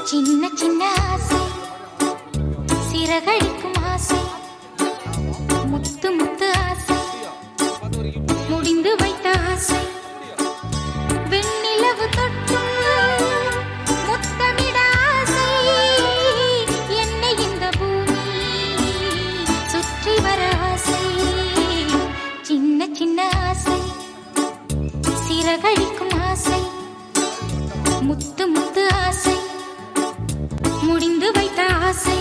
சின்ன சின்ன ஆசை சிறகடிக்கும் ஆசை முத்து முத்து ஆசை முடிந்து வைத்த ஆசை வெண்ணிலவு தொட்டு முத்தமிட ஆசை என்னை இந்த பூமி சுற்றி வர ஆசை சின்ன சின்ன ஆசை சிறகடிக்கும் ஆசை முத்து முத்து ஆசை முடிந்து வைத்த ஆசை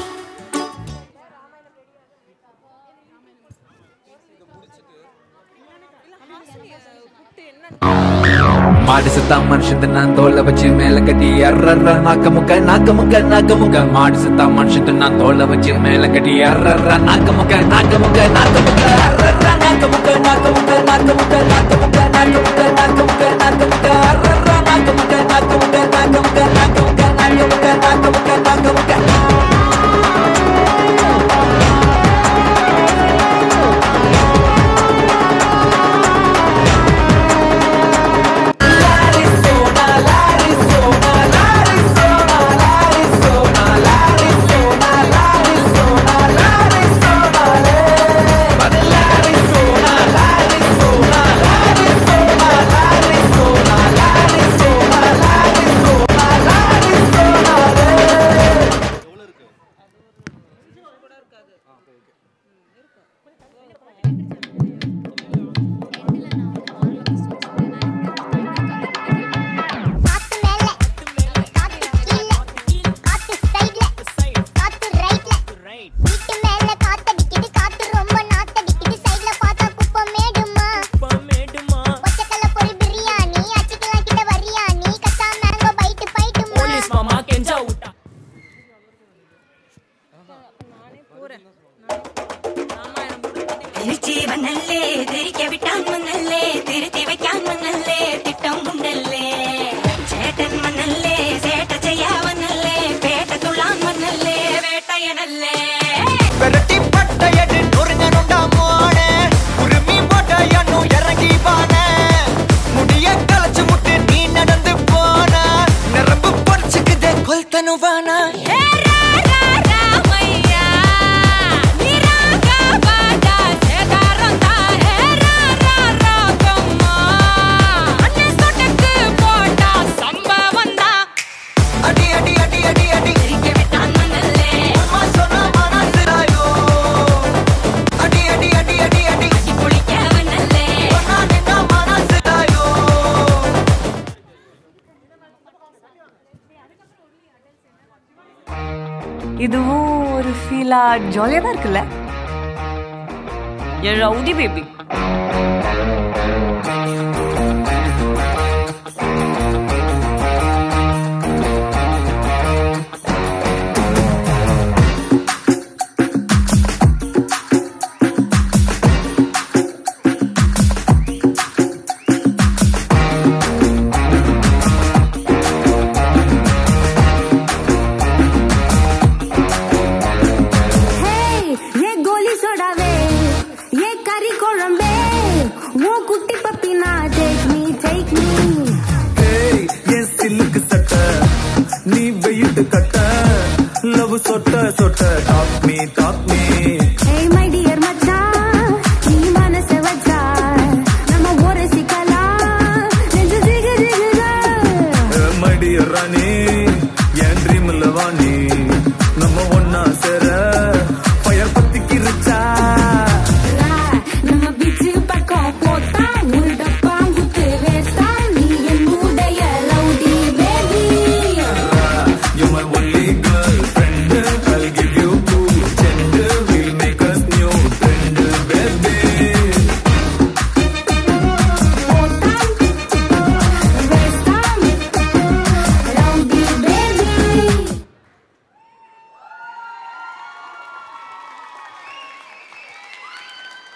மாடு செத்தா மனுஷன் நான் தோலை வச்சு மேல கட்டி அர்ற நாக்க முக்க நாக்க முக்க நாக்க முக்க மாடு செத்தா மனுஷன் நான் தோலை வச்சு மேல கட்டி அர்ற நாக்க முக்க நாக்க முக்க நாக்க முக்க அர்ற நாக்க முக்க நாக்க முக்க நாக்க முக்க நாக்க முக்க நாக்க முக்க நாக்க முக்க நாக்க முக்க அர்ற நாக்க முக்க நாக்க முக்க நாக்க முக்க நாக்க முக்க நாக்க முக்க நாக்க முக்க நாக்க முக்க இதுவும் ஒரு ஃபீலா ஜாலியா தான் இருக்குல்ல ஏ ரவுடி பேபி Rani